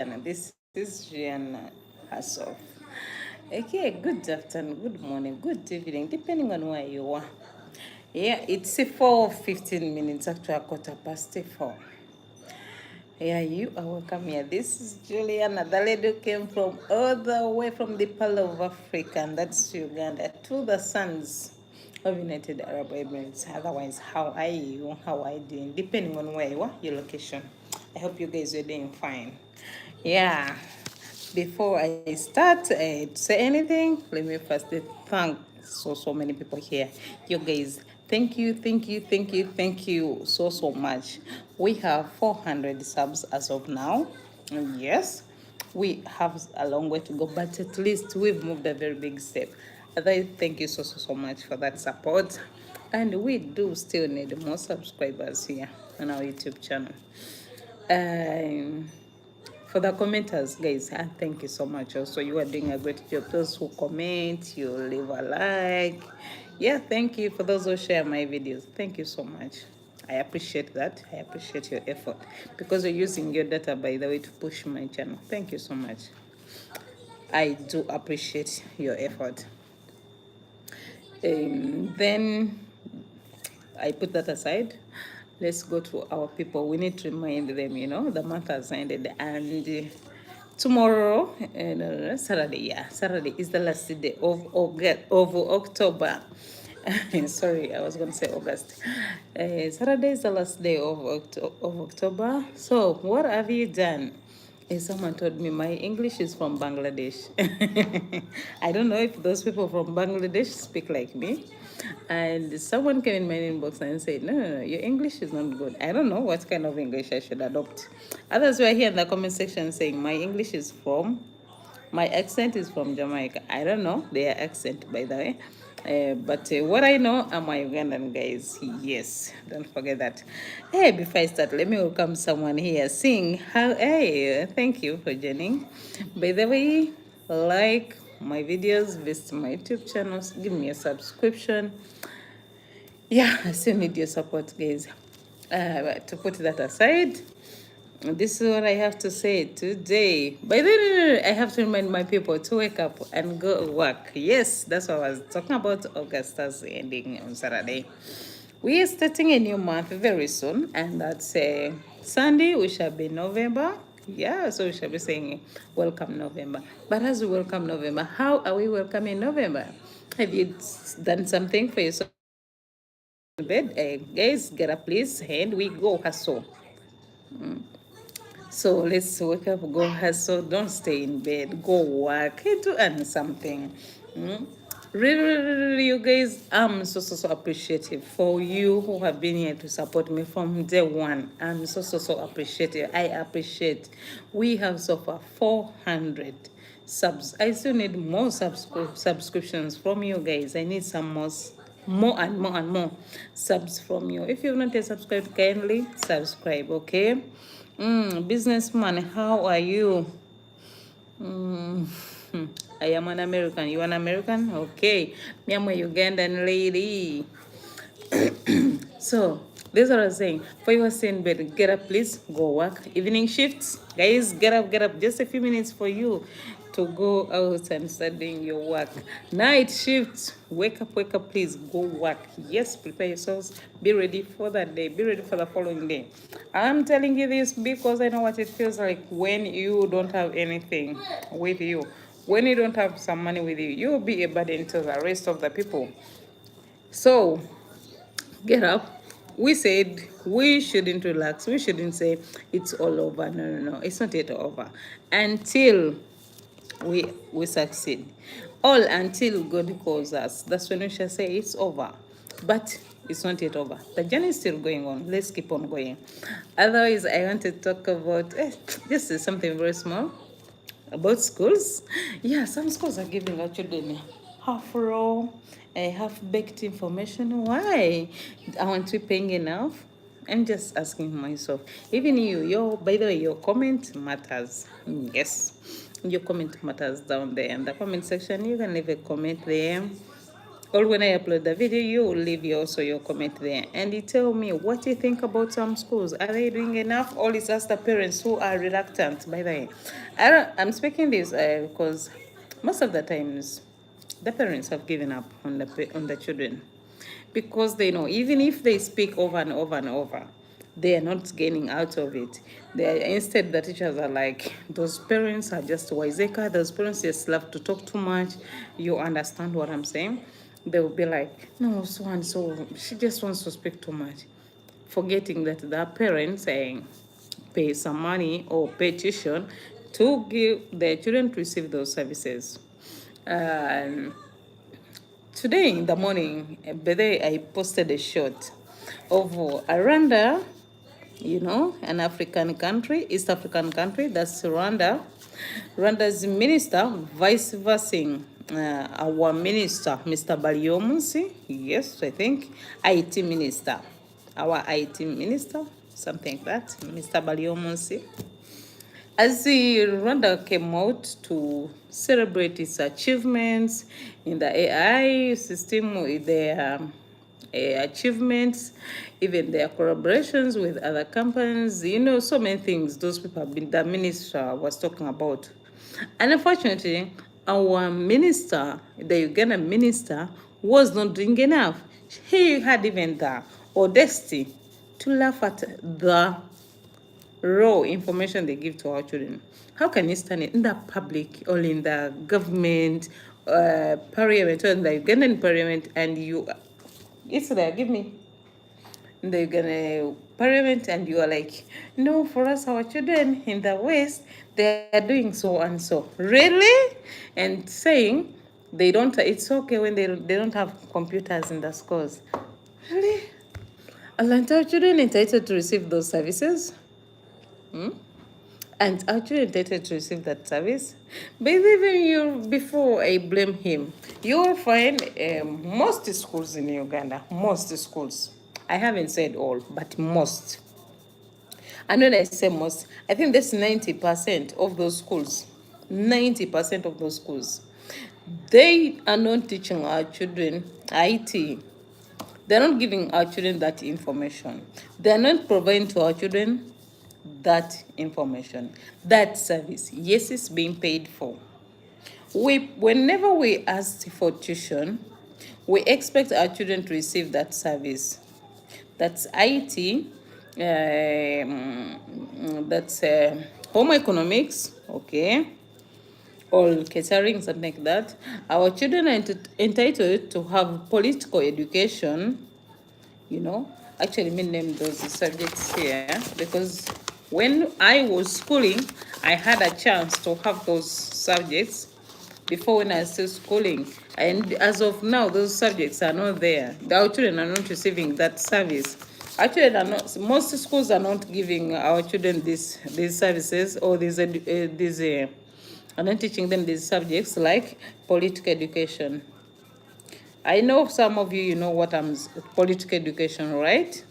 And this is Gianna Hassoff. Okay, good afternoon, good morning, good evening, depending on where you are. Yeah, it's 4:15, actually, 4:15. Yeah, you are welcome here. This is Juliana, the lady who came from all the way from the Pearl of Africa, and that's Uganda, to the sons of United Arab Emirates. Otherwise, how are you? How are you doing? Depending on where you are, your location. I hope you guys are doing fine. Yeah. Before I start to say anything, let me first thank so many people here. You guys, thank you so much. We have 400 subs as of now. Yes, we have a long way to go, but at least we've moved a very big step. Otherwise, thank you so much for that support. And we do still need more subscribers here on our YouTube channel. Um, for the commenters, guys, thank you so much. Also, you are doing a great job. Those who comment, you leave a like. Yeah, thank you. For those who share my videos, thank you so much. I appreciate that. I appreciate your effort because you're using your data, by the way, to push my channel. Thank you so much. I do appreciate your effort. Then I put that aside. Let's go to our people. We need to remind them, the month has ended, and tomorrow, Saturday, Saturday is the last day of October. Sorry, I was going to say August. Saturday is the last day of October. So, what have you done? Someone told me my English is from Bangladesh. I don't know if those people from Bangladesh speak like me. And someone came in my inbox and said, no, your English is not good. I don't know what kind of English I should adopt. Others were here in the comment section saying my English is my accent is from Jamaica. I don't know their accent, by the way. But what I know, I'm a Ugandan, guys. Yes, don't forget that. Hey, before I start, let me welcome someone here. Hey, thank you for joining. By the way, like my videos, visit my YouTube channels, give me a subscription. Yeah, I still need your support, guys. But to put that aside, this is what I have to say today. By the way, I have to remind my people to wake up and go work. Yes, that's what I was talking about. August is ending on Saturday. We are starting a new month very soon, and that's Sunday. We shall be November. Yeah, so we shall be saying welcome November. But as we welcome November, how are we welcoming November? Have you done something for yourself in bed? Guys, get up, please, and we go hustle. So let's wake up, go hustle, don't stay in bed, go work, hey, to earn something. Mm? Really, you guys, I'm so appreciative for you who have been here to support me from day one. I'm so appreciative. I appreciate. We have so far 400 subs. I still need more subscriptions from you guys. I need some more and more subs from you. If you've not yet subscribed, kindly subscribe, okay? Businessman, how are you? Mm, I am an American. You an American? Okay. Me, I'm a Ugandan lady. So, this is what I was saying. For you stay in bed, get up, please. Go work. Evening shifts, guys, get up, get up. Just a few minutes for you to go out and start doing your work. Night shifts, wake up, please. Go work. Yes, prepare yourselves. Be ready for that day. Be ready for the following day. I'm telling you this because I know what it feels like when you don't have anything with you. When you don't have some money with you, you'll be a burden to the rest of the people. So, get up. We said we shouldn't relax. We shouldn't say it's all over. No. It's not yet over until we succeed. All until God calls us. That's when we shall say it's over. But it's not yet over. The journey is still going on. Let's keep on going. Otherwise, I want to talk about this is something very small about schools. Yeah, some schools are giving our children half raw, half baked information. Why? Aren't we paying enough? I'm just asking myself. Even by the way, your comment matters. Yes, your comment matters down there in the comment section. You can leave a comment there. or when I upload the video, you will leave also your comment there and you tell me what you think about some schools. Are they doing enough? Or is just the parents who are reluctant? By the way, I'm speaking this because most of the times the parents have given up on the children, because they know even if they speak over and over and over, they are not gaining out of it. Instead, the teachers are like, those parents are just wiseacre, those parents just love to talk too much. You understand what I'm saying? They will be like, no, so and so, she just wants to speak too much, forgetting that the parents pay some money or pay tuition to give their children to receive those services. Um, Today in the morning, I posted a shot of Rwanda, an African country, East African country, that's Rwanda. Rwanda's minister vice versing our minister, Mr. Baryomunsi, yes, I think, IT minister, our IT minister, something like that, Mr. Baryomunsi. As Rwanda came out to celebrate its achievements in the AI system, with their achievements, even their collaborations with other companies, so many things those people have been, the minister was talking about. And unfortunately, our minister, the Ugandan minister, was not doing enough. He had even the audacity to laugh at the raw information they give to our children. How can you stand in the public or in the government, parliament, or in the Ugandan parliament, and you, it's there, give me, in the Ugandan parliament, and you are like, no, for us, our children in the West, they are doing so and so. Really? And saying they don't, it's okay when they don't have computers in the schools. Really? Aren't our children entitled to receive those services? And actually entitled to receive that service. But even before I blame him, you will find most schools in Uganda, most schools, I haven't said all, but most. And when I say most, I think that's 90% of those schools. 90% of those schools. They are not teaching our children IT. They're not giving our children that information. They're not providing to our children that information, that service. Yes, it's being paid for. Whenever we ask for tuition, we expect our children to receive that service. That's IT, that's home economics, okay, or catering, something like that. Our children are entitled to have political education, Actually, me name those subjects here because when I was schooling, I had a chance to have those subjects before when I was still schooling. And as of now, those subjects are not there. Our children are not receiving that service. Actually, most schools are not giving our children these services or are not teaching them these subjects like political education. I know some of you know what political education, right?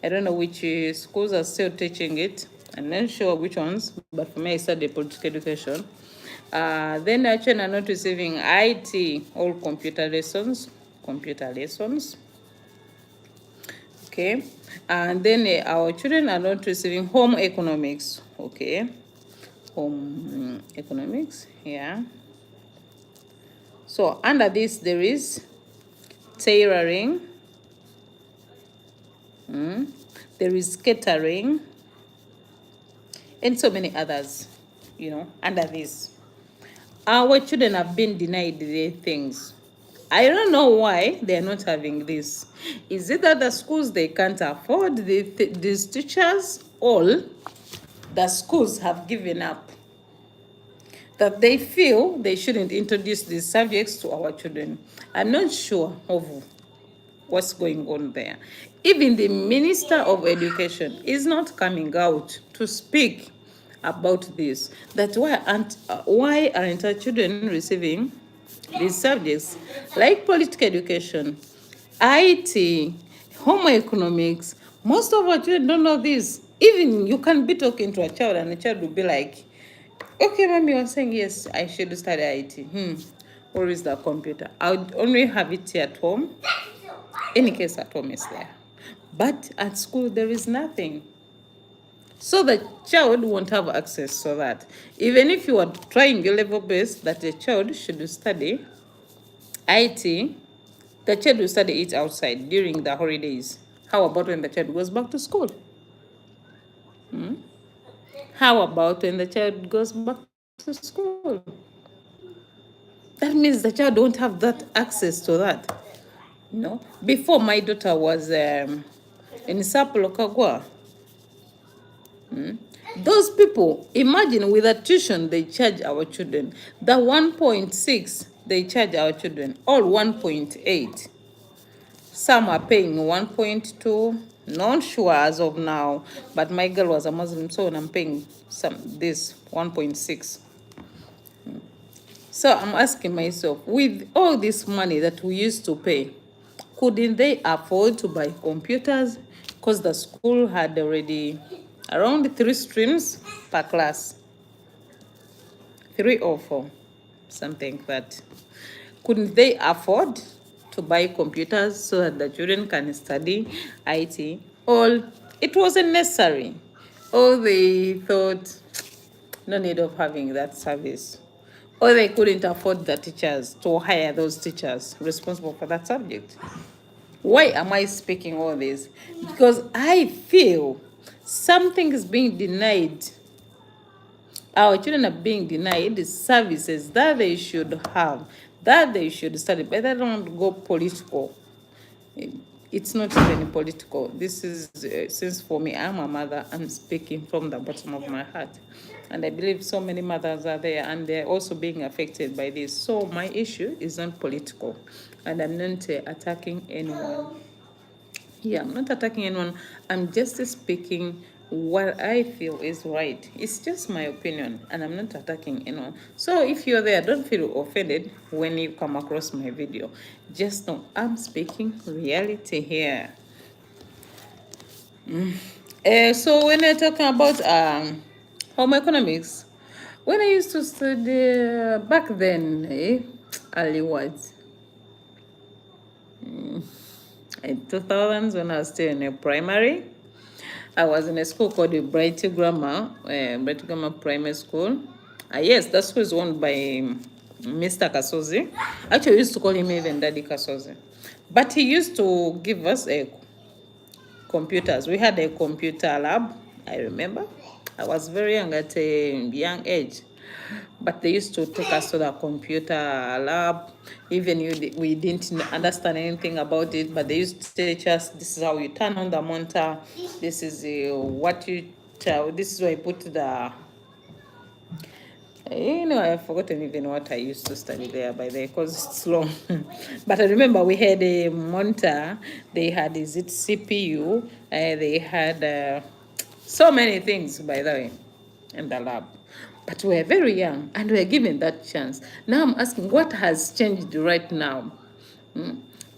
I don't know which schools are still teaching it. I'm not sure which ones, but for me, I studied political education. Then actually, I'm not receiving IT or computer lessons. Okay. And then our children are not receiving home economics. Okay. Home economics, yeah. So under this, there is tailoring. There is catering. And so many others, under this. Our children have been denied these things. I don't know why they are not having this. Is it that the schools, they can't afford these teachers? All the schools have given up, that they feel they shouldn't introduce these subjects to our children. I'm not sure of what's going on there. Even the Minister of Education is not coming out to speak about this. That's why aren't our children receiving these subjects like political education, IT, home economics? Most of our children don't know this. Even you can be talking to a child and the child will be like, okay, mommy, you're saying yes, I should study IT. Or is the computer? I would only have it here at home. Any case at home is there. But at school, there is nothing. So the child won't have access to that. Even if you are trying your level best that the child should study IT, the child will study it outside during the holidays. How about when the child goes back to school? How about when the child goes back to school? That means the child don't have that access to that. No. Before my daughter was in Sapolo Kagwa, those people, imagine with a tuition they charge our children. The 1.6 they charge our children, all 1.8. Some are paying 1.2, not sure as of now, but my girl was a Muslim, so I'm paying this 1.6. So I'm asking myself, with all this money that we used to pay, couldn't they afford to buy computers? Because the school had already around 3 streams per class. 3 or 4, something like that. Couldn't they afford to buy computers so that the children can study IT? Or it wasn't necessary. Or they thought, no need of having that service. Or they couldn't afford the teachers to hire those teachers responsible for that subject. Why am I speaking all this? Because I feel something is being denied. Our children are being denied the services that they should have, that they should study, but they don't go political. It's not even political. This is, since for me, I'm a mother, I'm speaking from the bottom of my heart. And I believe so many mothers are there, and they're also being affected by this. So my issue is not political, and I'm not attacking anyone. Yeah, I'm not attacking anyone. I'm just speaking what I feel is right. It's just my opinion, and I'm not attacking anyone. So if you're there, don't feel offended when you come across my video. Just know I'm speaking reality here. So when we're talking about home economics, when I used to study back then, early what? In 2000s, when I was still in a primary, I was in a school called the Bright Grammar Primary School. Yes, that school is owned by Mr. Kasozi. Actually, we used to call him even Daddy Kasozi. But he used to give us computers. We had a computer lab, I remember. I was very young at a young age. But they used to take us to the computer lab. Even we didn't understand anything about it, but they used to teach us, this is how you turn on the monitor. This is what you tell. This is where you put the... I've forgotten even what I used to study there by the way, because it's long. But I remember we had a monitor. They had, is it CPU? They had so many things, by the way, in the lab. But we're very young, and we're given that chance. Now I'm asking, what has changed right now?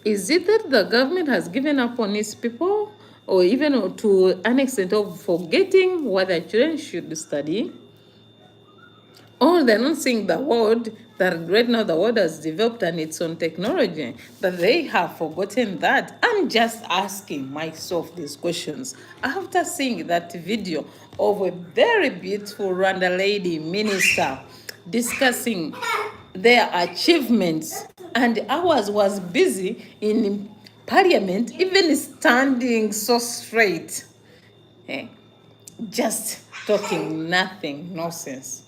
Is it that the government has given up on its people, or even to an extent of forgetting what the children should study? Or they're not seeing the world, that right now the world has developed on its own technology, that they have forgotten that. I'm just asking myself these questions after seeing that video of a very beautiful Rwanda lady minister discussing their achievements, and ours was busy in parliament, even standing so straight, just talking nothing, nonsense.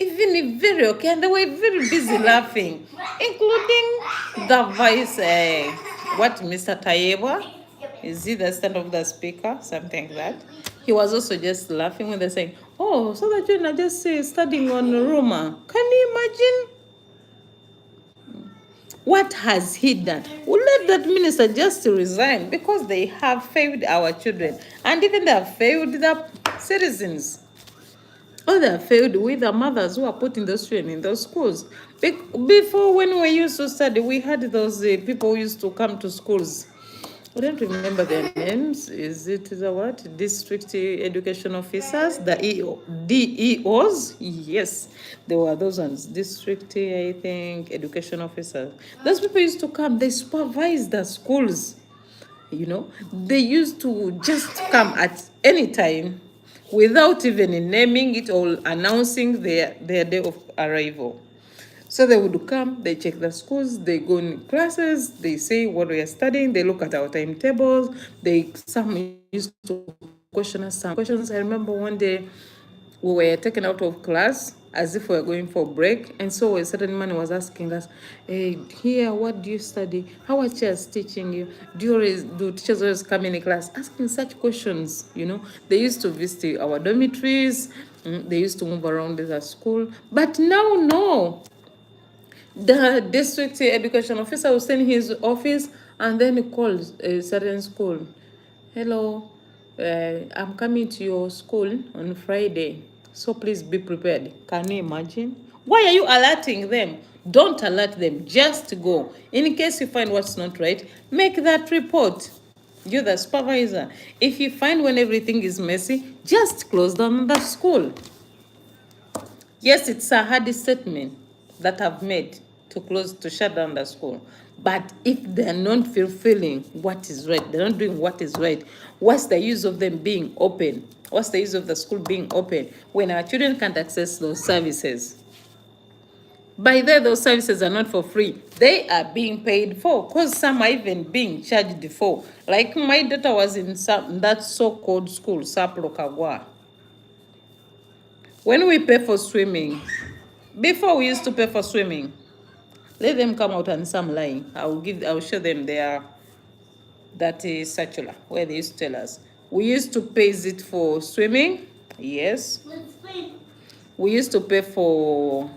Even if very okay, and they were very busy laughing, including the vice, what, Mr. Tayeba? Is he the stand of the speaker? Something like that. He was also just laughing when they're saying, oh, so the children are just studying on Roma. Can you imagine? What has he done? We'll let that minister just resign, because they have failed our children, and even they have failed the citizens. Or they have failed with the mothers who are putting those children in those schools. Before, when we used to study, we had those people who used to come to schools I don't remember their names. Is it the what? District education officers, the DEOs? Yes, there were those ones. District, I think, education officers. Those people used to come. They supervise the schools. You know, they used to just come at any time without even naming it or announcing their day of arrival. So they would come, they check the schools, they go in classes, they say what we are studying, they look at our timetables, some used to question us some questions. I remember one day we were taken out of class as if we were going for a break, and so a certain man was asking us, hey, here, what do you study? How are teachers teaching you? Do teachers always come in class? Asking such questions, you know. They used to visit our dormitories, they used to move around the school, but now, no. The district education officer will send his office and then he calls a certain school. Hello, I'm coming to your school on Friday, so please be prepared. Can you imagine? Why are you alerting them? Don't alert them, just go. In case you find what's not right, make that report. You're the supervisor. If you find when everything is messy, just close down the school. Yes, it's a hard statement that I've made to shut down the school. But if they're not fulfilling what is right, they're not doing what is right, what's the use of them being open? What's the use of the school being open when our children can't access those services? By there, those services are not for free. They are being paid for, because some are even being charged for. Like my daughter was in that so-called school, Saplo Kagwa. When we pay for swimming, before we used to pay for swimming, let them come out and some lying. I'll show them that is circular where they used to tell us. We used to pay it for swimming, yes. We used to pay for,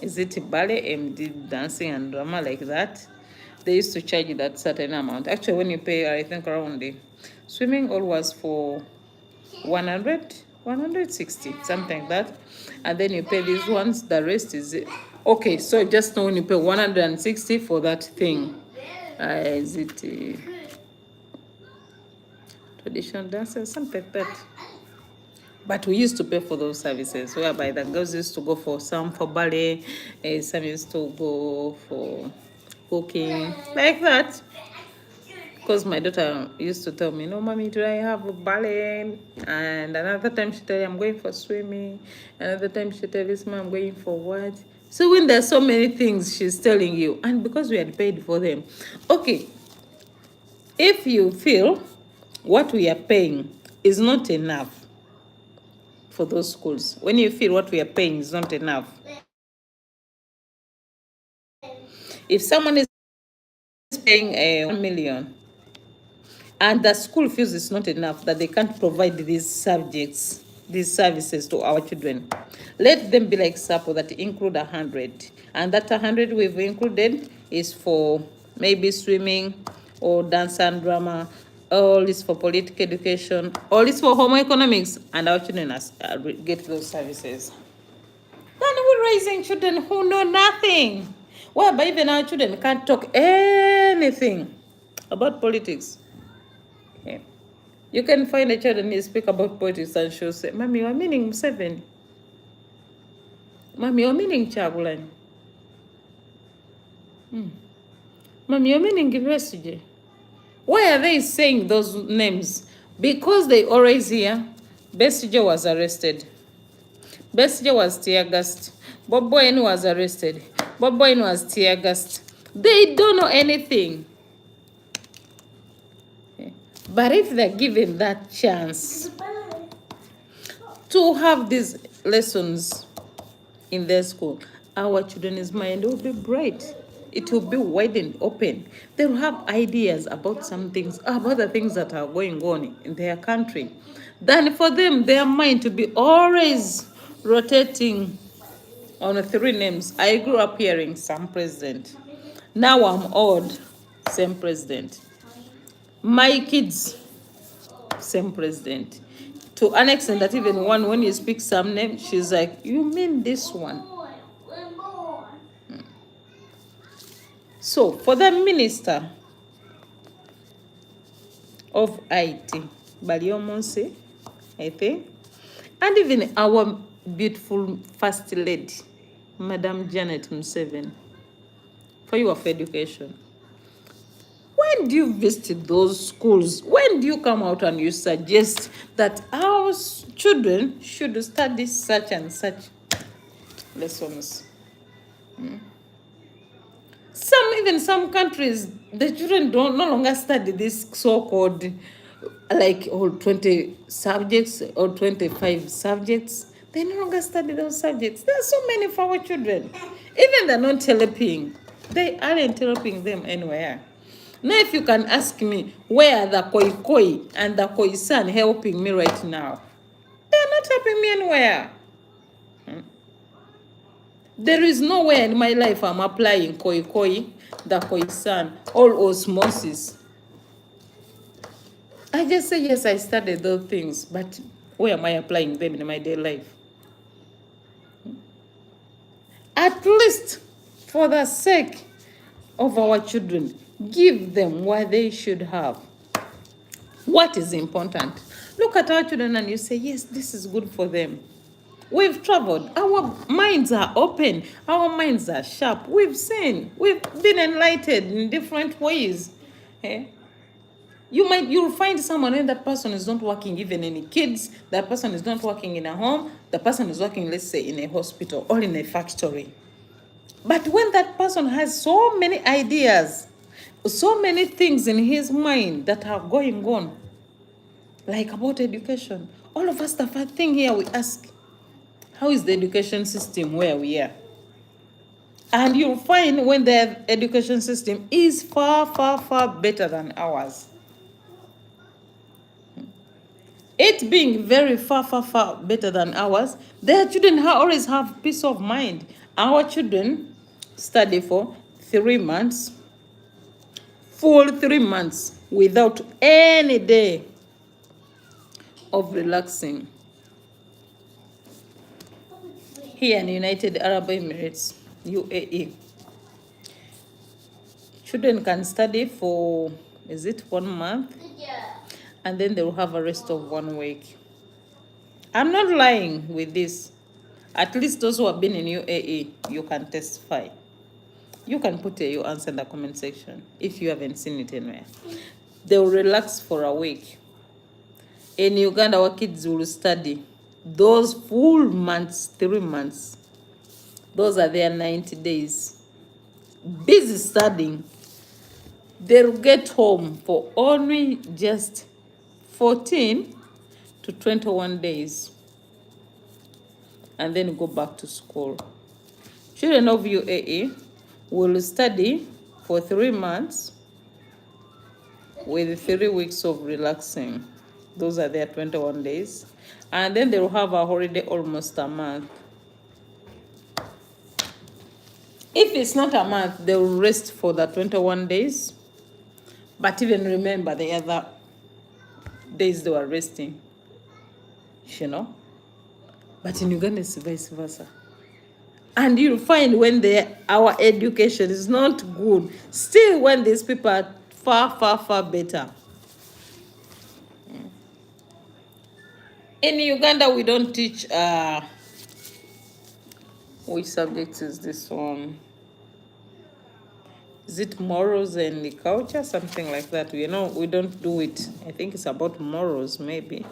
is it ballet, MD, dancing and drama like that. They used to charge you that certain amount. Actually, when you pay, I think around the swimming all was for 100, 160, something like that. And then you pay these ones, the rest is it. Okay, so just know when you pay 160 for that thing. Is it traditional dances, something like that. But we used to pay for those services, whereby the girls used to go for some for ballet, some used to go for cooking, like that. Because my daughter used to tell me, no, mommy, today I have a ballet. And another time she tell me I'm going for swimming. Another time she tell this mom I'm going for what. So when there's so many things she's telling you, and because we had paid for them, okay, if you feel what we are paying is not enough for those schools, when you feel what we are paying is not enough, if someone is paying 1 million, and the school feels it's not enough, that they can't provide these subjects, these services to our children, let them be like SAPO that include 100. And that 100 we've included is for maybe swimming or dance and drama, all is for political education, all is for home economics, and our children get those services. Then we're raising children who know nothing. Whereby even our children can't talk anything about politics. Okay. You can find a child and you speak about politics and she'll say, Mommy, you're meaning Museveni. Mommy, you're meaning Chagulani. Mommy, you're meaning Besigye. Why are they saying those names? Because they always hear Besigye was arrested. Besigye was tear gassed. Bob Wine was arrested. Bob Wine was tear gassed. They don't know anything. But if they're given that chance to have these lessons in their school, our children's mind will be bright. It will be wide and open. They will have ideas about some things, about the things that are going on in their country. Then for them, their mind to be always rotating on 3 names. I grew up hearing some president. Now I'm old, same president. My kids, same president. To an extent that even one, when you speak some name, she's like, you mean this one? So for the minister of IT, Baliomonse, I think, and even our beautiful First Lady, Madam Janet Museveni, for your education. When do you visit those schools? When do you come out and you suggest that our children should study such and such lessons? Some countries, the children don't no longer study this so-called like all 20 subjects or 25 subjects. They no longer study those subjects. There are so many for our children. Even they're not helping. They aren't helping them anywhere. Now, if you can ask me, where are the Koi and the Khoisan helping me right now? They're not helping me anywhere. There is nowhere in my life I'm applying the Khoisan, all osmosis. I just say, yes, I studied those things, but where am I applying them in my daily life? At least for the sake of our children, give them what they should have. What is important? Look at our children and you say, yes, this is good for them. We've traveled. Our minds are open. Our minds are sharp. We've seen. We've been enlightened in different ways. Okay? You'll find someone and that person is not working even any kids. That person is not working in a home. The person is working, let's say, in a hospital or in a factory. But when that person has so many ideas, so many things in his mind that are going on, like about education, all of us, the first thing here we ask, how is the education system where we are? And you'll find when the education system is far, far, far better than ours. It being very far, far, far better than ours, their children always have peace of mind. Our children study for 3 months, full 3 months, without any day of relaxing. Here in United Arab Emirates, UAE, children can study for, is it 1 month? And then they will have a rest of 1 week. I'm not lying with this. At least those who have been in UAE, you can testify. You can put your answer in the comment section if you haven't seen it anywhere. They will relax for a week. In Uganda, our kids will study those full months, 3 months. Those are their 90 days. Busy studying. They'll get home for only just 14 to 21 days. And then go back to school. Children of UAE will study for 3 months with 3 weeks of relaxing. Those are their 21 days. And then they will have a holiday almost a month. If it's not a month, they will rest for the 21 days. But even remember the other days they were resting. You know? But in Uganda, it's vice versa. And you'll find when our education is not good, still when these people are far, far, far better. In Uganda, we don't teach, which subject is this one? Is it morals and culture? Something like that. You know, we don't do it. I think it's about morals, maybe.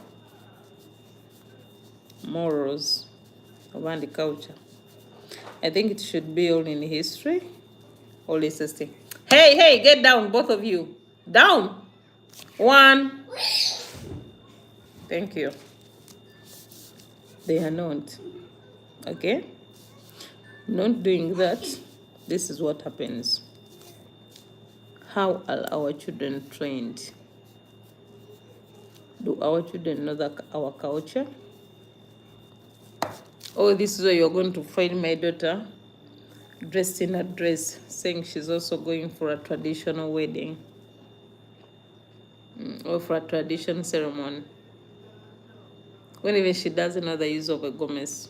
Morals and the culture. I think it should be all in history. All is history. Hey, get down, both of you. Down. 1. Thank you. They are not. Okay? Not doing that. This is what happens. How are our children trained? Do our children know our culture? Oh, this is where you're going to find my daughter dressed in a dress, saying she's also going for a traditional wedding or for a traditional ceremony. When even she doesn't know the use of a gomez.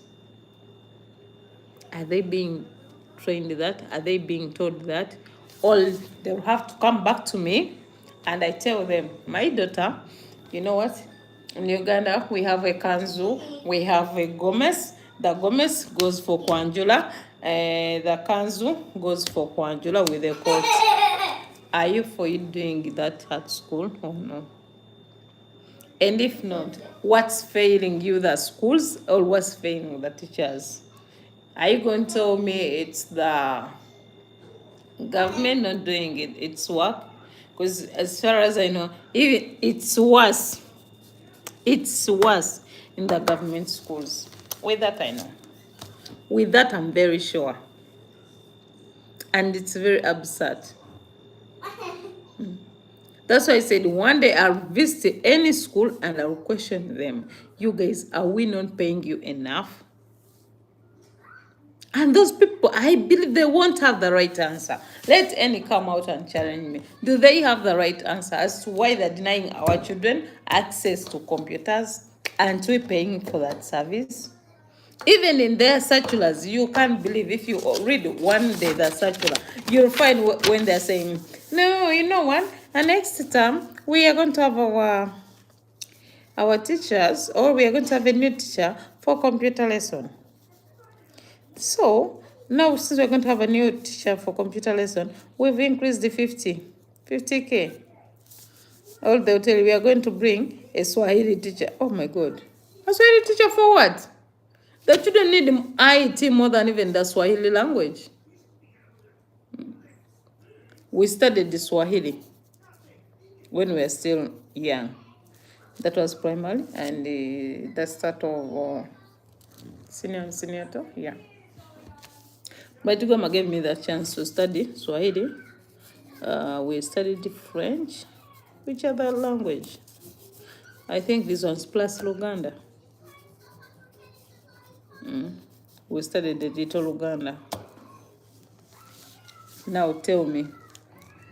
Are they being trained that? Are they being told that? Or they'll have to come back to me And I tell them, my daughter, you know what? In Uganda, we have a Kanzu, we have a Gomez. The Gomez goes for Kwanjula, the Kanzu goes for Kwanjula with a coat. Are you for you doing that at school or no? And if not, what's failing you, the schools, or what's failing the teachers? Are you going to tell me it's the government not doing its work? Because as far as I know, even it's worse. It's worse in the government schools. With that, I know. With that, I'm very sure. And it's very absurd. That's why I said one day I'll visit any school and I'll question them. You guys, are we not paying you enough? And those people, I believe they won't have the right answer. Let any come out and challenge me. Do they have the right answer as to why they're denying our children access to computers and we're paying for that service? Even in their circulars, you can't believe, if you read one day the circular, you'll find when they're saying, no, you know what, and next term, we are going to have our teachers, or we are going to have a new teacher for computer lesson. So now, since we're going to have a new teacher for computer lesson, we've increased the 50K. Or they'll tell you, we are going to bring a Swahili teacher. Oh my God. A Swahili teacher for what? The children need IT more than even the Swahili language. We studied the Swahili when we were still young. That was primary, and the start of senior talk, yeah. But Goma gave me the chance to study Swahili. We studied French, which other language? I think this one's plus Luganda. We studied the little Luganda. Now tell me,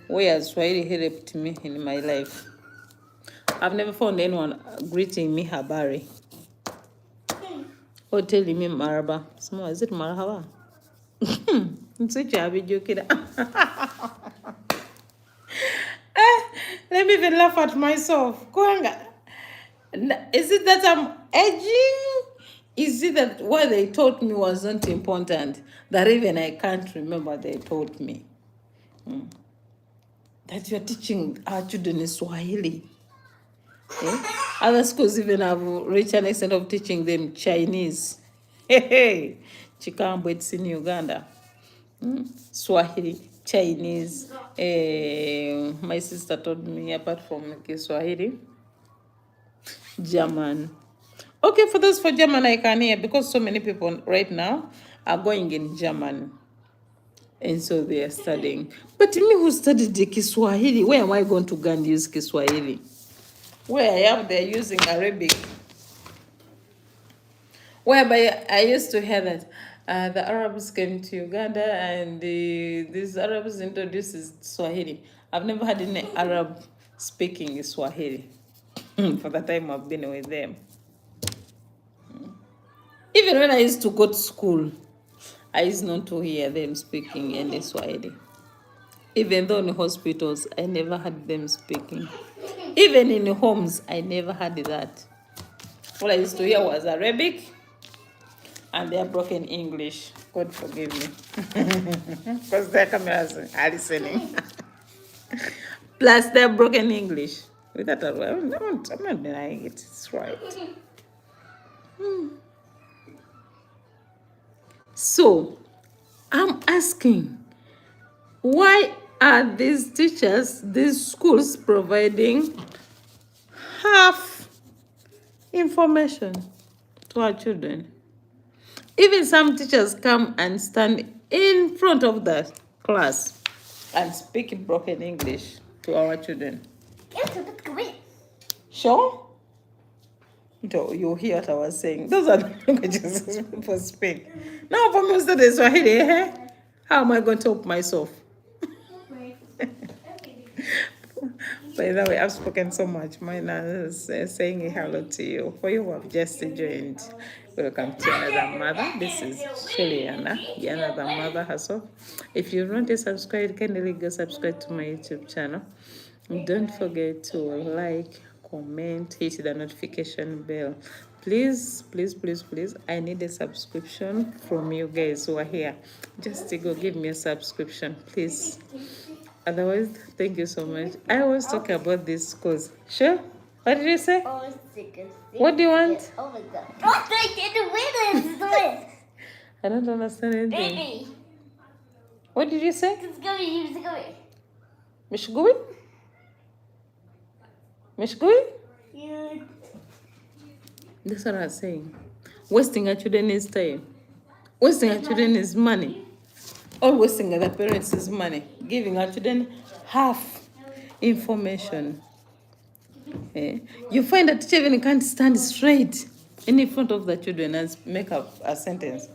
where has Swahili helped me in my life? I've never found anyone greeting me habari or telling me maraba. Small, is it marhaba? Let me even laugh at myself. Is it that I'm edging? Is it that what they taught me wasn't important? That even I can't remember they taught me. That you're teaching our children in Swahili. Other schools even have reached an extent of teaching them Chinese. Chikambo, it's in Uganda. Swahili, Chinese. My sister told me, apart from Swahili, German. Okay, for those for German, I can hear, because so many people right now are going in German. And so they are studying. But me who studied the Kiswahili, where am I going to go and use Kiswahili? Where I am, they're using Arabic. Whereby I used to hear that the Arabs came to Uganda and these Arabs introduced Swahili. I've never had any Arab speaking Swahili for the time I've been with them. Even when I used to go to school, I used not to hear them speaking any Swahili. Even though in hospitals, I never had them speaking. Even in homes, I never had that. All I used to hear was Arabic and their broken English. God forgive me. Because their cameras are listening. Plus their broken English. With that, I'm not denying it. It's right. So, I'm asking, why are these teachers, these schools providing half information to our children? Even some teachers come and stand in front of the class and speak broken English to our children. Sure? You hear what I was saying. Those are the languages people speak. Now, for me, study Swahili, how am I going to help myself? By the way, I've spoken so much. Mine is saying hello to you. For you who have just joined, welcome to Another Mother. This is Shiliana, the Another Mother herself. If you've not yet subscribed, kindly go subscribe to my YouTube channel. Don't forget to like, comment, hit the notification bell. Please, please, please, please, I need a subscription from you guys who are here. Just to go give me a subscription, please. Otherwise, thank you so much. I always talk about this because, sure? What did you say? What do you want? Oh my god. Oh, I didn't win. I don't understand anything. Baby. What did you say? It's going. It's going. Mishgui? Mishgui? You. That's what I was saying. Wasting our children is time. Wasting our children is money. Or wasting other parents' money. Giving our children half information. Eh? You find that teacher even can't stand straight in front of the children and make up a sentence.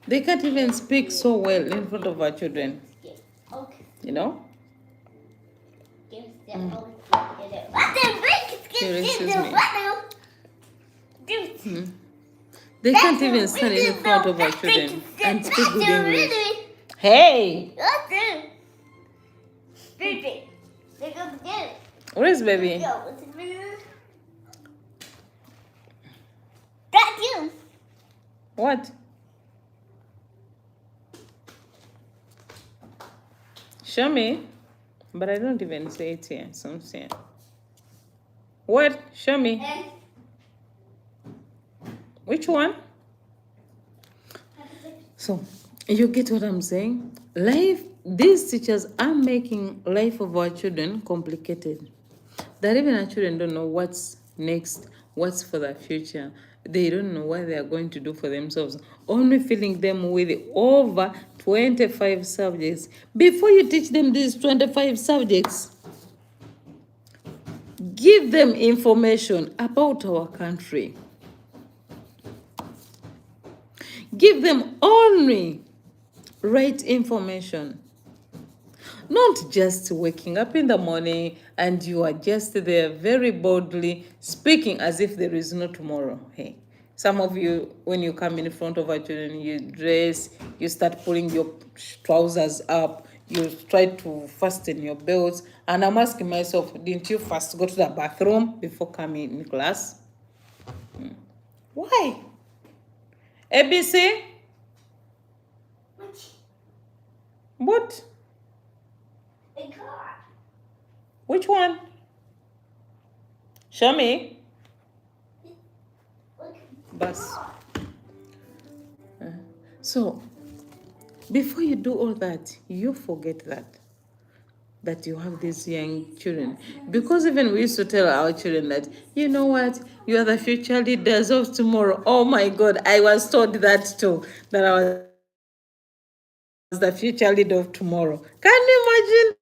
They can't even speak so well in front of our children. Okay. You know? They can't even stand in front of our children and speak good English. Hey! Baby. Where is baby? That's you. What? Show me. But I don't even say it here. So I'm saying. What? Show me. Which one? So, you get what I'm saying? Life, these teachers are making life of our children complicated. That even our children don't know what's next, what's for the future. They don't know what they are going to do for themselves. Only filling them with over 25 subjects. Before you teach them these 25 subjects, give them information about our country. Give them only right information. Not just waking up in the morning and you are just there very boldly speaking as if there is no tomorrow. Hey, some of you, when you come in front of our children, you dress, you start pulling your trousers up, you try to fasten your belts. And I'm asking myself, didn't you first go to the bathroom before coming in class? Why? ABC? What? Which one? Show me. Bus. So, before you do all that, you forget that you have these young children. Because even we used to tell our children that, you know what, you are the future leaders of tomorrow. Oh my God, I was told that too, that I was the future leader of tomorrow. Can you imagine?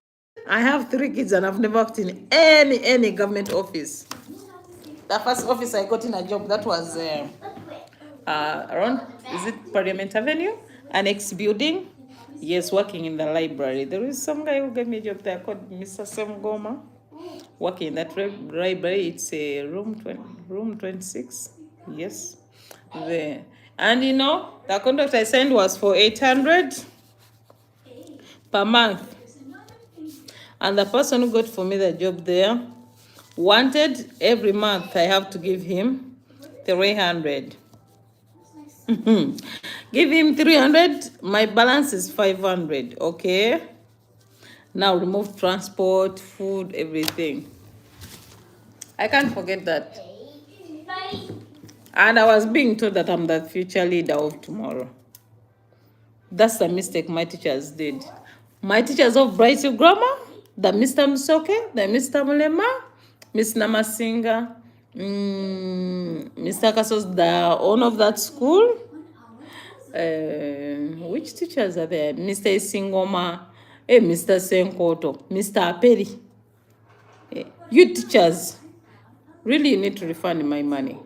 I have 3 kids and I've never worked in any government office. The first office I got in a job, that was around, is it Parliament Avenue? Annex building. Yes, working in the library. There is some guy who gave me a job there called Mr. Sam Goma. Working in that library. It's a room 26. Yes. There. And you know, the contract I signed was for 800 per month. And the person who got for me the job there wanted every month I have to give him 300. Give him 300, my balance is 500, okay? Now remove transport, food, everything. I can't forget that. And I was being told that I'm the future leader of tomorrow. That's the mistake my teachers did. My teachers of Bright Hill Grammar, the Mr. Musoke, the Mr. Mulema, Miss Namasinga, Mr. Kasos, the owner of that school. Which teachers are there? Mr. Singoma, Mr. Senkoto, Mr. Aperi. You teachers, really you need to refund my money.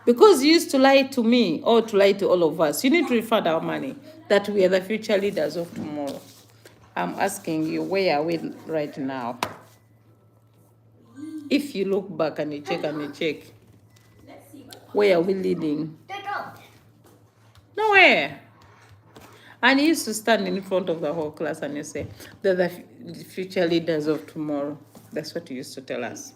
Because you used to lie to me or to lie to all of us. You need to refund our money, that we are the future leaders of tomorrow. I'm asking you, where are we right now? If you look back and you check, where are we leading? Nowhere. And he used to stand in front of the whole class and you say, they're the future leaders of tomorrow. That's what he used to tell us.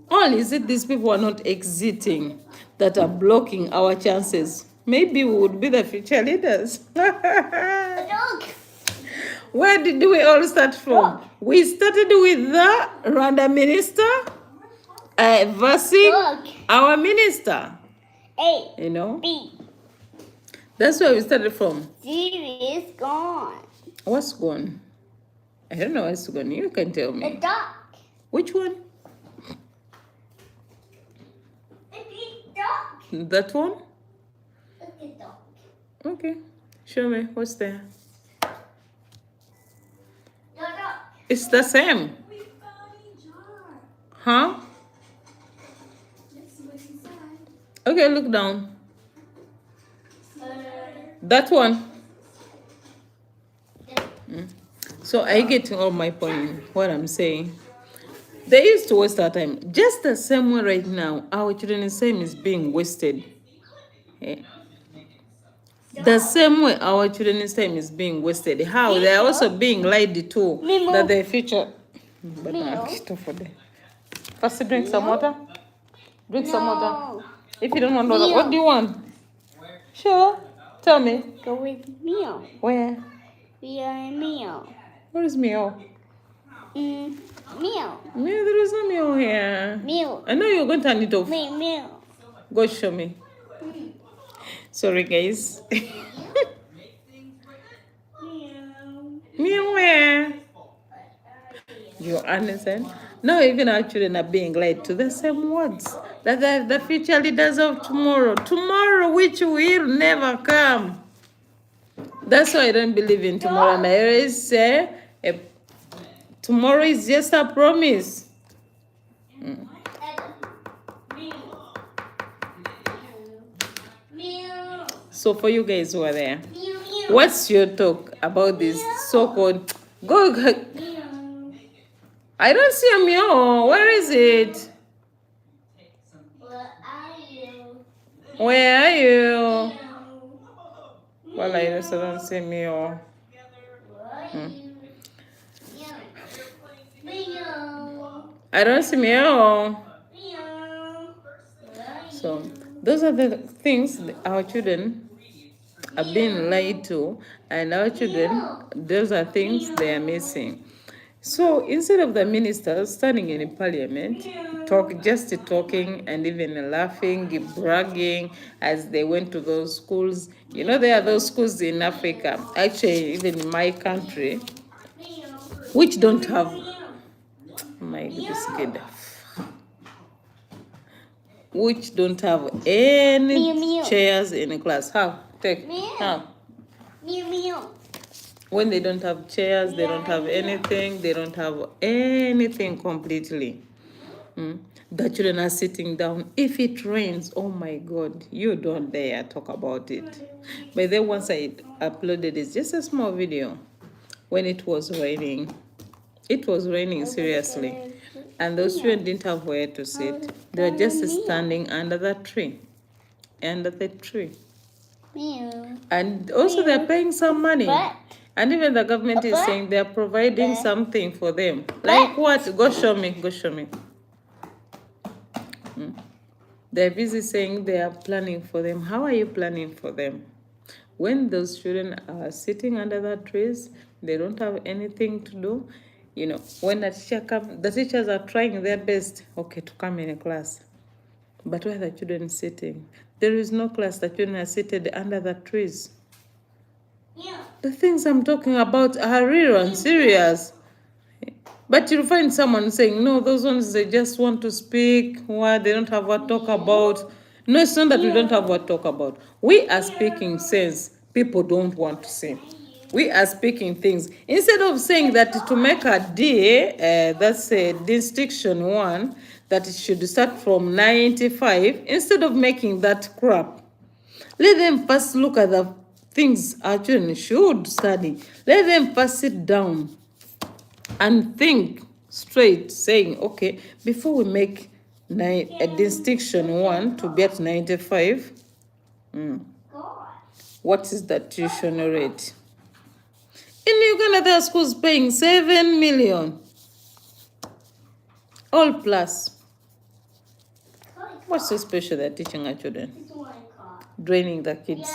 All is it these people are not exiting that are blocking our chances? Maybe we would be the future leaders. A dog. Where did we all start from? We started with the Rwanda minister versing Dog. our minister. A. You know, B. that's where we started from. C is gone. What's gone? I don't know what's gone. You can tell A me. dog. Which one? A big dog. That one? Look at dog. Okay. Show me. What's there? The dog. It's the same. Huh? Okay, look down. That one. So I get all my point, what I'm saying. They used to waste our time. Just the same way right now, our children's time is being wasted. Eh? The same way our children's time is being wasted. How? They are also being lied to Mimo. that their future. But Mimo. I'm still for them. First, drink some water. Drink some water. If you don't want water, what do you want? Sure. Tell me. Go with meal. Where? We are a meal. Where is Mio? Meal. Mio, there is no Mio here. Meal. I know you're going to turn it off. Meal. Go show me. Sorry, guys. Mio, where? You understand? Now even our children are being lied to the same words. That they're the future leaders of tomorrow. Tomorrow which will never come. That's why I don't believe in tomorrow. And I always say, tomorrow is just a promise. Meal. So for you guys who are there, Meal. what's your talk about this so-called... Go. Meal. I don't see a Mio. Where is it? Where are you? Where are you? Meow. Well, I also don't see Mio. Where are you? Meow. I don't see Mio. Meow. Where are you? So those are the things our children are being lied to, and our children, those are things they are missing. So instead of the ministers standing in parliament, just talking and even laughing, bragging as they went to those schools. You know, there are those schools in Africa, actually even in my country, which don't have, my goodness, kid, which don't have any chairs in the class. How? Take. How? Meow. Meow. When they don't have chairs, they don't have anything, they don't have anything completely. The children are sitting down. If it rains, oh my God, you don't dare talk about it. But then once I uploaded it, just a small video, when it was raining. It was raining seriously. And those children didn't have where to sit. They were just standing under the tree. Under the tree. Meow. And also they're paying some money. What? And even the government is saying they're providing something for them. Like what? Go show me. Go show me. They're busy saying they are planning for them. How are you planning for them? When those children are sitting under the trees, they don't have anything to do. You know, when the teacher comes, the teachers are trying their best, okay, to come in a class. But where are the children sitting? There is no class. The children are seated under the trees. Meow. The things I'm talking about are real and serious. But you'll find someone saying, no, those ones, they just want to speak. Why? They don't have what to talk about. No, it's not that we don't have what to talk about. We are speaking sense. People don't want to say. We are speaking things. Instead of saying that to make a D, that's a distinction 1, that it should start from 95, instead of making that crap, let them first look at the things our children should study. Let them first sit down and think straight, saying, okay, before we make a distinction 1 to be at 95, God. What is the tuition rate? In Uganda, there are schools paying 7 million. All plus. What's so special they're teaching our children? Draining the kids.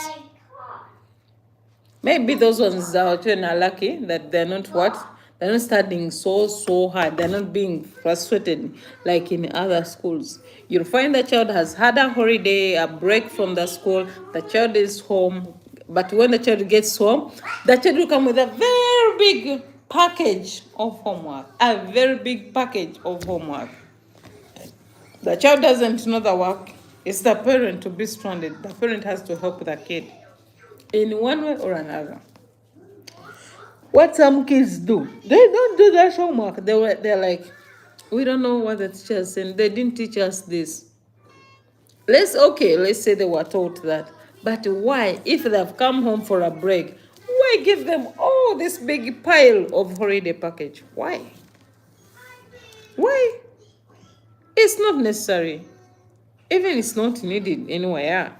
Maybe those ones our children are lucky that they're not what? They're not studying so hard. They're not being frustrated like in other schools. You'll find the child has had a holiday, a break from the school. The child is home. But when the child gets home, the child will come with a very big package of homework. A very big package of homework. The child doesn't know the work. It's the parent to be stranded. The parent has to help the kid in one way or another. What some kids do, they don't do their homework. They're like, we don't know what the teacher said. They didn't teach us this. Let's say they were taught that. But why, if they've come home for a break, why give them all this big pile of holiday package? Why? Why? It's not necessary. Even it's not needed anywhere.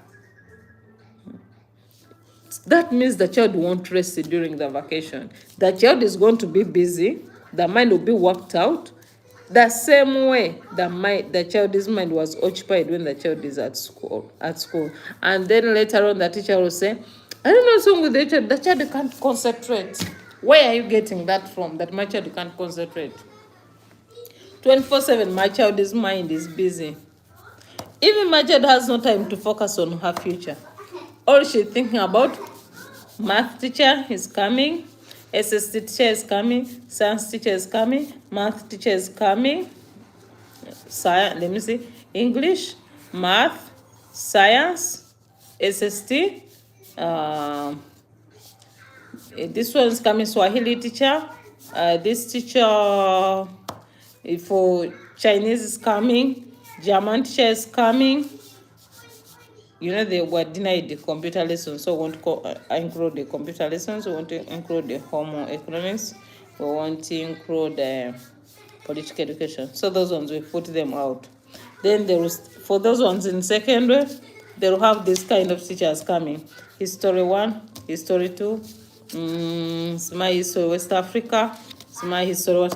That means the child won't rest during the vacation. The child is going to be busy. The mind will be worked out. The same way the child's mind was occupied when the child is at school. And then later on, the teacher will say, I don't know what's wrong with the child. The child can't concentrate. Where are you getting that from, that my child can't concentrate? 24/7, my child's mind is busy. Even my child has no time to focus on her future. All she's thinking about, math teacher is coming, SST teacher is coming, science teacher is coming, math teacher is coming, English, math, science, SST, this one is coming, Swahili teacher, this teacher for Chinese is coming, German teacher is coming. They were denied the computer lessons, so we won't include the computer lessons. We want to include the home economics. We want to include political education. So those ones, we put them out. Then for those ones in secondary, they'll have this kind of teachers coming. History 1, History 2, my history West Africa, my history 1.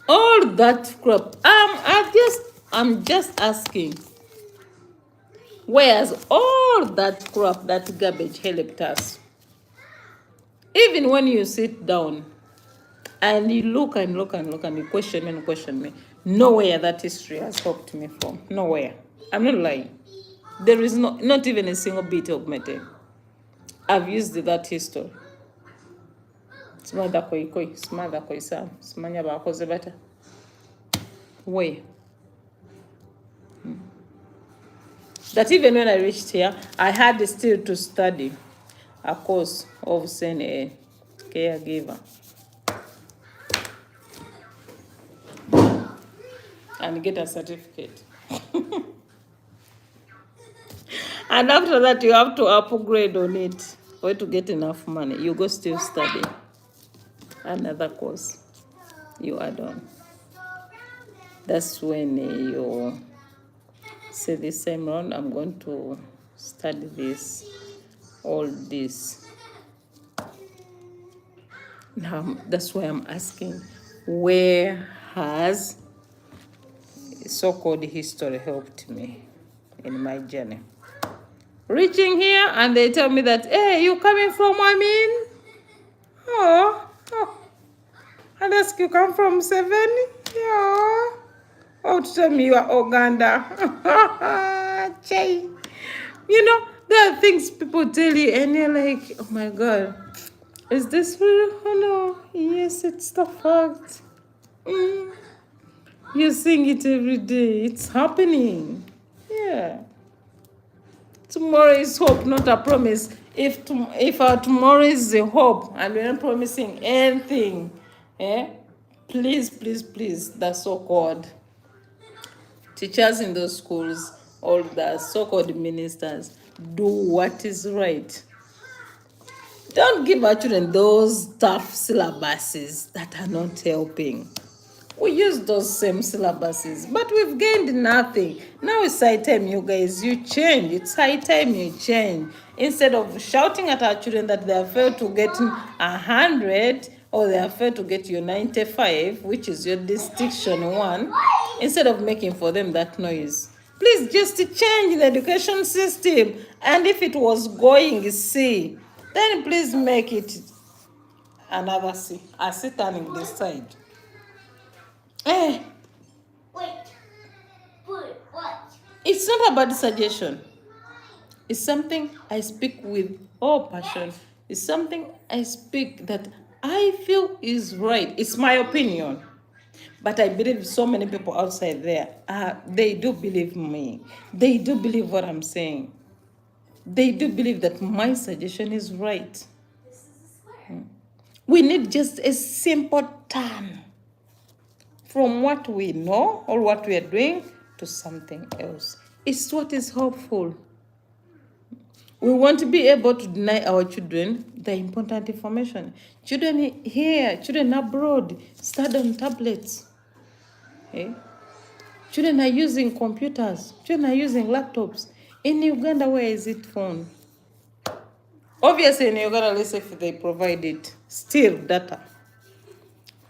All that crap. I'm just asking. Whereas all that crap, that garbage helped us. Even when you sit down and you look and you question me, nowhere that history has helped me from. Nowhere. I'm not lying. There is not even a single bit of matter. I've used that history. Where? That even when I reached here, I had still to study a course of saying a caregiver and get a certificate. And after that, you have to upgrade on it for you to get enough money. You go still study another course. You add on. That's when you say this same round, I'm going to study this, all this. Now, that's why I'm asking, where has so-called history helped me in my journey? Reaching here, and they tell me that, hey, you coming from Oh. And ask you come from 7? Yeah. Oh, tell me you are Uganda. Chay. There are things people tell you and you're like, oh my God, is this real? Oh no, yes, it's the fact. You're seeing it every day. It's happening. Yeah. Tomorrow is hope, not a promise. If our tomorrow is a hope and we're not promising anything, please, the so-called teachers in those schools, all the so-called ministers, do what is right. Don't give our children those tough syllabuses that are not helping. We use those same syllabuses, but we've gained nothing. Now it's high time, you guys, you change. It's high time you change. Instead of shouting at our children that they have failed to get 100 or they have failed to get your 95, which is your distinction one, instead of making for them that noise, please just change the education system. And if it was going C, then please make it another C. I see turning this side. Eh, Wait. Put what? it's not a bad suggestion. It's something I speak with all passion. It's something I speak that I feel is right. It's my opinion. But I believe so many people outside there, they do believe me. They do believe what I'm saying. They do believe that my suggestion is right. We need just a simple turn from what we know or what we are doing to something else. It's what is hopeful. We want to be able to deny our children the important information. Children here, children abroad, study on tablets. Okay? Children are using computers. Children are using laptops. In Uganda, where is it phone? Obviously, in Uganda, let's say if they provide it, still data.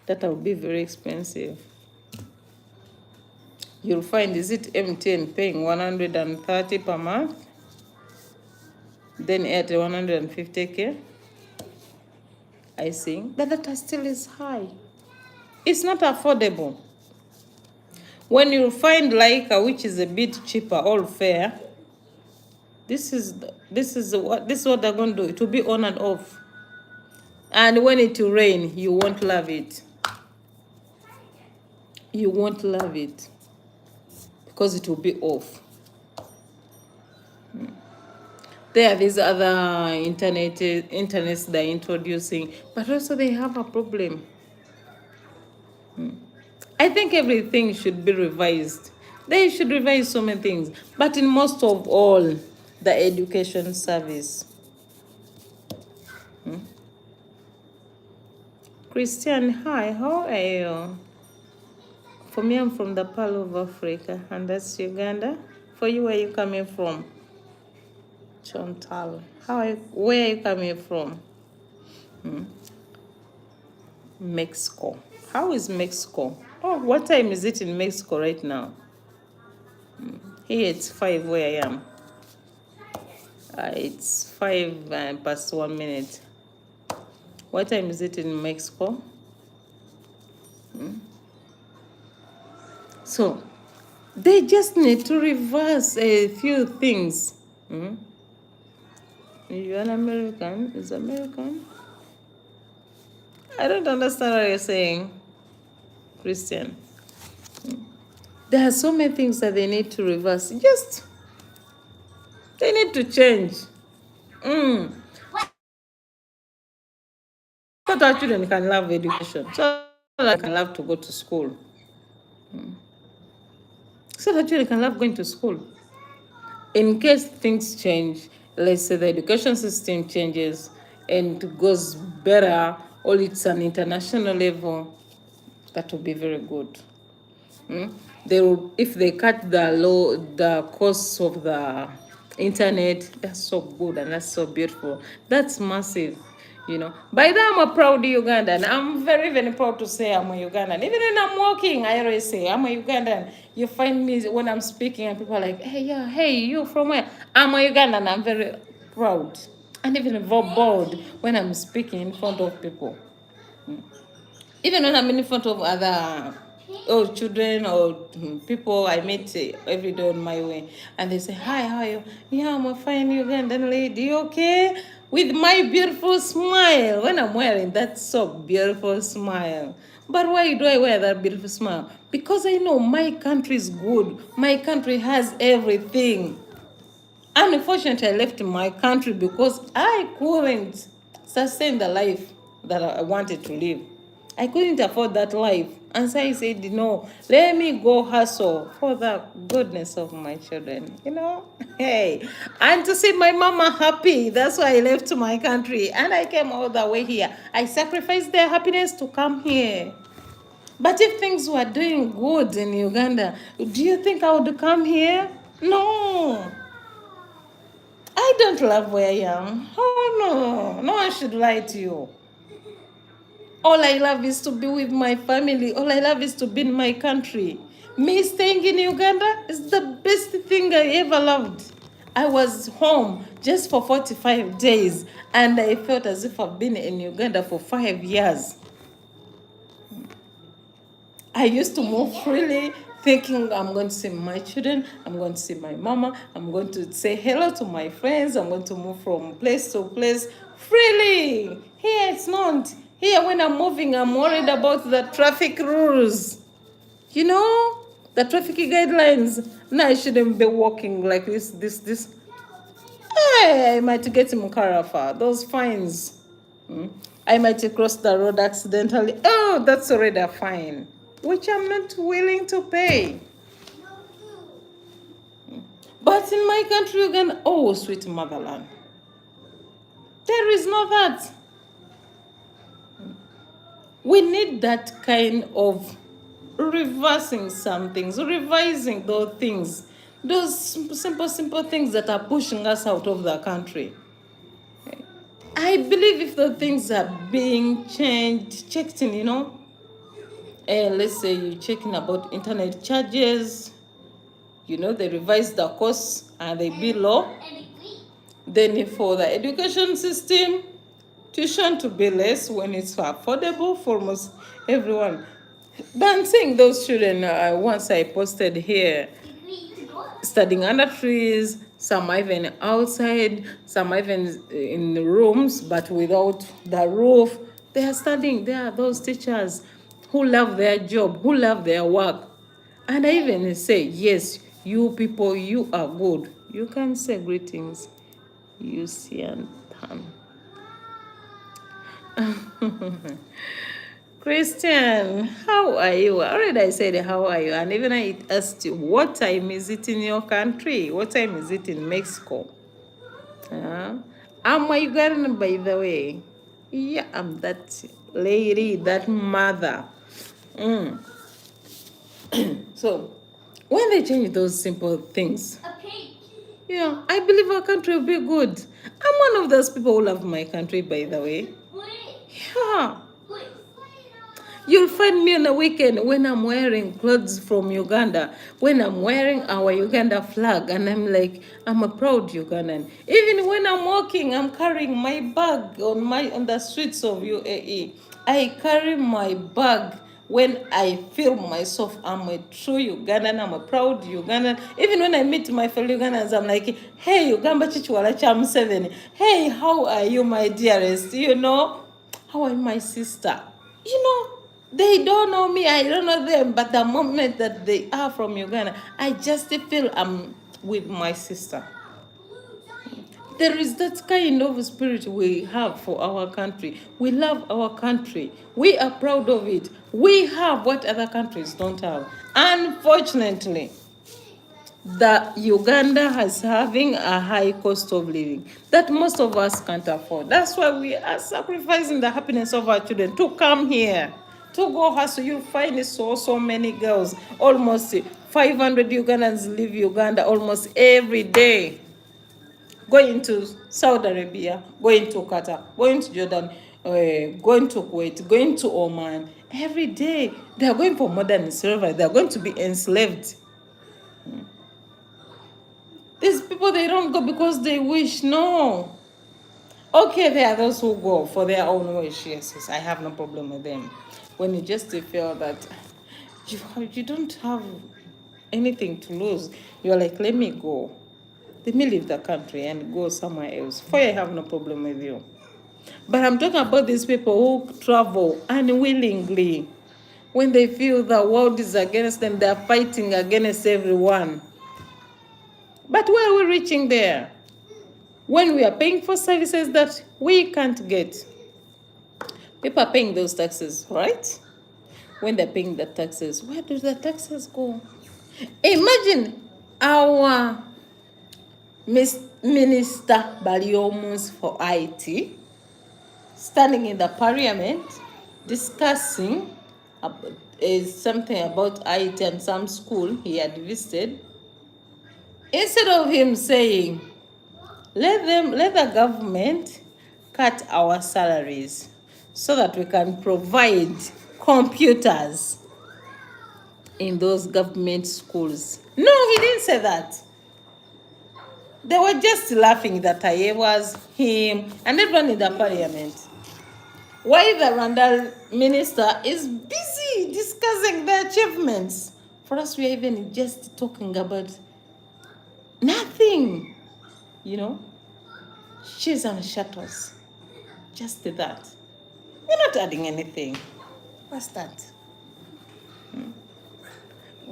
Data will be very expensive. You'll find, is it MTN paying 130 per month? Then at 150K? I think the data still is high. It's not affordable. When you find Laika, which is a bit cheaper, all fair, this is what they're going to do. It will be on and off. And when it will rain, you won't love it. You won't love it because it will be off. There are these other internets they're introducing, but also they have a problem. I think everything should be revised. They should revise so many things, but in most of all, the education service. Christian, hi, how are you? For me, I'm from the Pearl of Africa, and that's Uganda. For you, where are you coming from? Chantal, where are you coming from? Mexico. How is Mexico? Oh, what time is it in Mexico right now? Here it's 5 where I am. It's 5 past 1 minute. What time is it in Mexico? So, they just need to reverse a few things. You're an American? Is American? I don't understand what you're saying, Christian. There are so many things that they need to reverse. They need to change. So that children can love education. So that they can love to go to school. So that children can love going to school. In case things change, let's say the education system changes and goes better, or it's an international level, that will be very good. They will, if they cut the costs of the internet, that's so good and that's so beautiful. That's massive. By that, I'm a proud Ugandan. I'm very, very proud to say I'm a Ugandan. Even when I'm walking, I always say I'm a Ugandan. You find me when I'm speaking and people are like, hey, you from where? I'm a Ugandan. I'm very proud. And even bold when I'm speaking in front of people. Even when I'm in front of other children or people I meet every day on my way, and they say, hi, how are you? Yeah, I'm a fine Ugandan lady. You okay? With my beautiful smile. When I'm wearing that so beautiful smile. But why do I wear that beautiful smile? Because I know my country is good. My country has everything. Unfortunately, I left my country because I couldn't sustain the life that I wanted to live. I couldn't afford that life. And so I said, no, let me go hustle for the goodness of my children, Hey, and to see my mama happy. That's why I left my country. And I came all the way here. I sacrificed their happiness to come here. But if things were doing good in Uganda, do you think I would come here? No. I don't love where I am. Oh no. No one should lie to you. All I love is to be with my family. All I love is to be in my country. Me staying in Uganda is the best thing I ever loved. I was home just for 45 days and I felt as if I've been in Uganda for 5 years. I used to move freely, thinking I'm going to see my children, I'm going to see my mama, I'm going to say hello to my friends, I'm going to move from place to place freely. Here it's not. Here when I'm moving, I'm worried about the traffic rules. You know, the traffic guidelines. Now I shouldn't be walking like this. Hey, I might get Mukarafa, those fines. I might cross the road accidentally. Oh, that's already a fine, which I'm not willing to pay. But in my country, you can, oh, sweet motherland. There is no that. We need that kind of reversing some things, revising those things, those simple things that are pushing us out of the country. I believe if the things are being changed, checked in, let's say you're checking about internet charges, they revise the costs and they be low. Then for the education system, tuition to be less when it's affordable for almost everyone. But I'm seeing those children, once I posted here, studying under trees, some are even outside, some are even in rooms but without the roof. They are studying. They are those teachers who love their job, who love their work. And I even say, yes, you people, you are good. You can say greetings. You see and Tan. Christian, how are you? Already I said, how are you? And even I asked you, what time is it in your country? What time is it in Mexico? I'm a Ugandan, by the way. Yeah, I'm that lady, that mother. So, when they change those simple things, yeah, I believe our country will be good. I'm one of those people who love my country, by the way. Yeah. You'll find me on a weekend when I'm wearing clothes from Uganda, when I'm wearing our Uganda flag, and I'm like, I'm a proud Ugandan. Even when I'm walking, I'm carrying my bag on the streets of UAE. I carry my bag when I feel myself I'm a true Ugandan, I'm a proud Ugandan. Even when I meet my fellow Ugandans, I'm like, hey, Ugamba Chichwala Cham 7. Hey, how are you, my dearest? How are you, my sister? They don't know me, I don't know them, but the moment that they are from Uganda, I just feel I'm with my sister. There is that kind of spirit we have for our country. We love our country. We are proud of it. We have what other countries don't have. Unfortunately, the Uganda is having a high cost of living that most of us can't afford. That's why we are sacrificing the happiness of our children to come here, to go hustle. You'll find so many girls, almost 500 Ugandans leave Uganda almost every day, going to Saudi Arabia, going to Qatar, going to Jordan, going to Kuwait, going to Oman. Every day they are going for modern slavery. They are going to be enslaved. These people, they don't go because they wish. No. Okay, there are those who go for their own wish. Yes, I have no problem with them. When you just feel that you don't have anything to lose, you're like, let me go. Let me leave the country and go somewhere else. For I have no problem with you. But I'm talking about these people who travel unwillingly. When they feel the world is against them, they're fighting against everyone. But where are we reaching there? When we are paying for services that we can't get. People are paying those taxes, right? When they're paying the taxes, where do the taxes go? Imagine our Minister Baliomus for IT standing in the parliament discussing is something about IT and some school he had visited. Instead of him saying, let the government cut our salaries so that we can provide computers in those government schools. No, he didn't say that. They were just laughing that I was him and everyone in the parliament. Why the Randall minister is busy discussing the achievements. For us, we are even just talking about nothing, you know. She's on shuttles. Just that. You're not adding anything. What's that?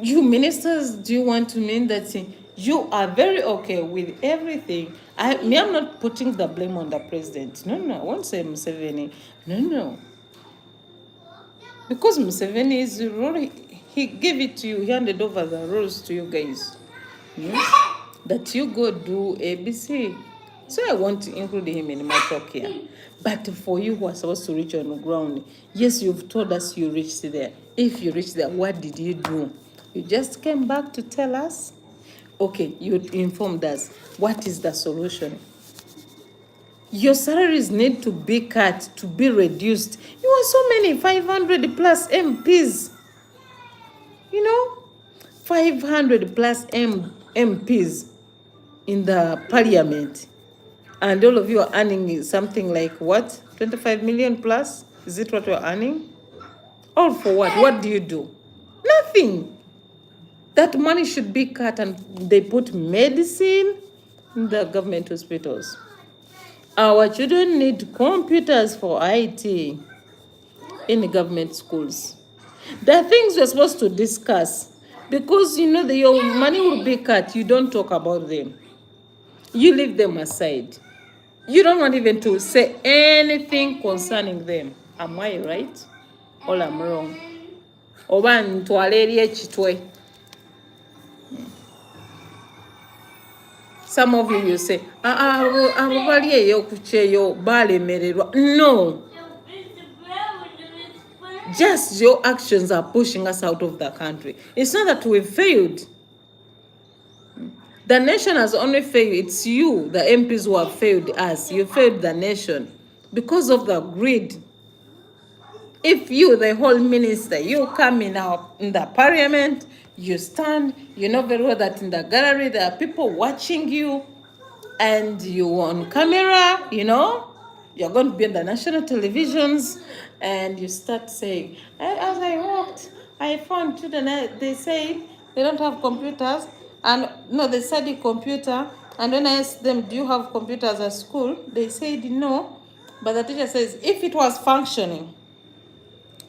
You ministers, do you want to mean that you are very okay with everything? I'm not putting the blame on the president. No, I won't say Museveni. No. Because Museveni is ruling, he gave it to you, he handed over the rules to you guys. That you go do ABC. So I want to include him in my talk here. But for you who are supposed to reach on the ground, yes, you've told us you reached there. If you reached there, what did you do? You just came back to tell us? Okay, you informed us. What is the solution? Your salaries need to be cut, to be reduced. You are so many, 500 plus MPs. 500 plus MPs in the parliament. And all of you are earning something like what? 25 million plus? Is it what you're earning? All for what? What do you do? Nothing. That money should be cut and they put medicine in the government hospitals. Our children need computers for IT in the government schools. There are things we're supposed to discuss because your money will be cut. You don't talk about them. You leave them aside. You don't want even to say anything concerning them. Am I right? Or I'm wrong? Oba ntwala eri ekitwe. Some of you say, abo bali eyo kucheyo balemererwa. No. Just your actions are pushing us out of the country. It's not that we failed. The nation has only failed. It's you, the MPs, who have failed us. You failed the nation because of the greed. If you, the whole minister, you come in the parliament, you stand, you know very well that in the gallery there are people watching you, and you on camera, you're going to be on the national televisions, and you start saying, as I walked, I found children, they say they don't have computers, and no, they study computer, and when I asked them, do you have computers at school? They said no, but the teacher says, if it was functioning,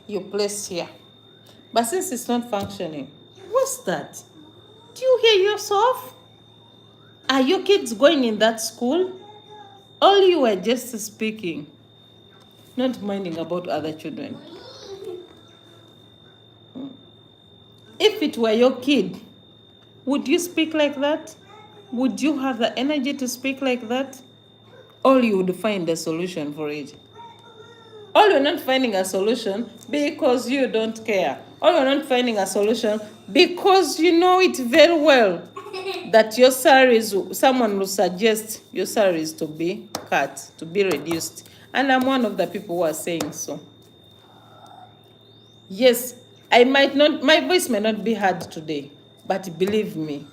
you place here. But since it's not functioning, what's that? Do you hear yourself? Are your kids going in that school? All you were just speaking, not minding about other children. If it were your kid, would you speak like that? Would you have the energy to speak like that? Or you would find a solution for it? Or you're not finding a solution because you don't care. Or you're not finding a solution because you know it very well that your salaries, someone will suggest your salaries to be cut, to be reduced. And I'm one of the people who are saying so. Yes, my voice may not be heard today, but believe me,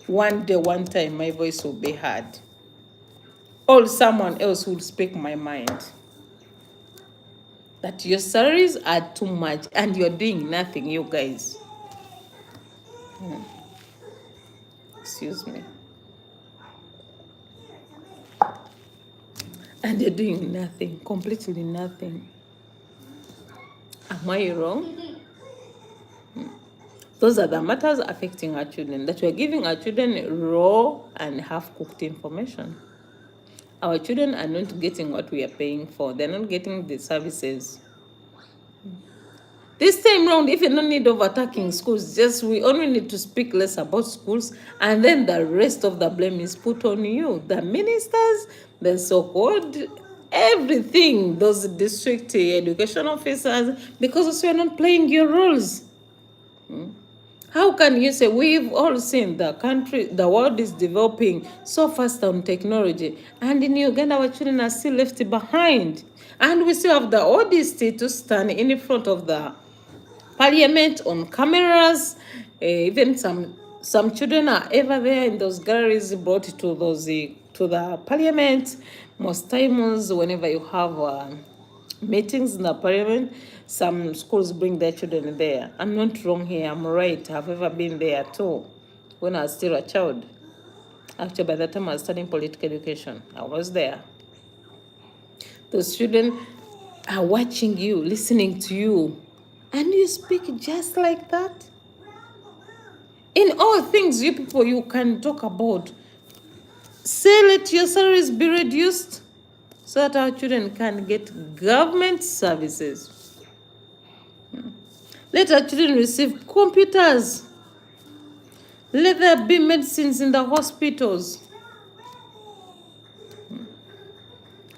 one day, one time, my voice will be heard. Or someone else will speak my mind. That your salaries are too much and you're doing nothing, you guys. Excuse me. And you're doing nothing, completely nothing. Am I wrong? Those are the matters affecting our children, that we're giving our children raw and half-cooked information. Our children are not getting what we are paying for. They're not getting the services. This time round, if you don't need of attacking schools, just we only need to speak less about schools, and then the rest of the blame is put on you. The ministers, the so-called everything, those district education officers, because also you're not playing your roles. How can you say we've all seen the world is developing so fast on technology, and in Uganda our children are still left behind, and we still have the audacity to stand in front of the parliament on cameras. Even some children are ever there in those galleries brought to those to the parliament. Most times, whenever you have meetings in the parliament, some schools bring their children there. I'm not wrong here, I'm right. I've ever been there too when I was still a child. Actually, by the time I was studying political education, I was there. Those children are watching you, listening to you, and you speak just like that. In all things, you people, you can talk about. Say, let your salaries be reduced so that our children can get government services. Let our children receive computers. Let there be medicines in the hospitals.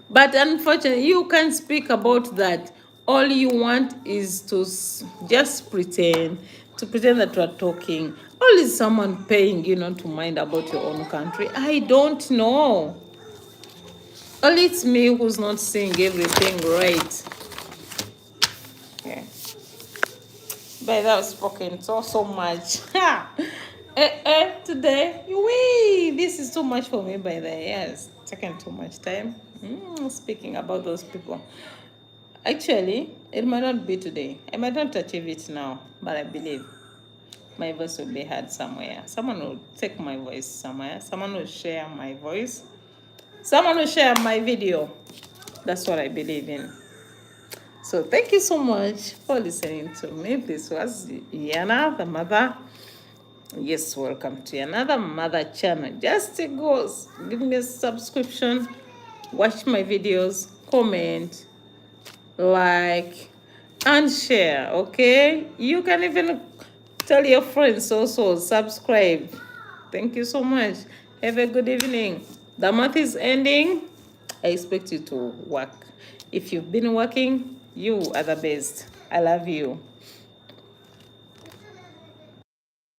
But unfortunately, you can't speak about that. All you want is to just pretend, that you're talking. All is someone paying you not to mind about your own country. I don't know. Only it's me who's not seeing everything right. Yeah. But that was spoken so much. Today, this is too much for me. By the yes, taking too much time. Speaking about those people. Actually, it might not be today. I might not achieve it now, but I believe my voice will be heard somewhere. Someone will take my voice somewhere. Someone will share my voice. Someone will share my video. That's what I believe in. So thank you so much for listening to me. This was Yana, the mother. Yes, welcome to another mother channel. Just go give me a subscription, watch my videos, comment, like, and share. Okay, you can even tell your friends also, subscribe. Thank you so much. Have a good evening. The month is ending. I expect you to work. If you've been working, you are the best. I love you.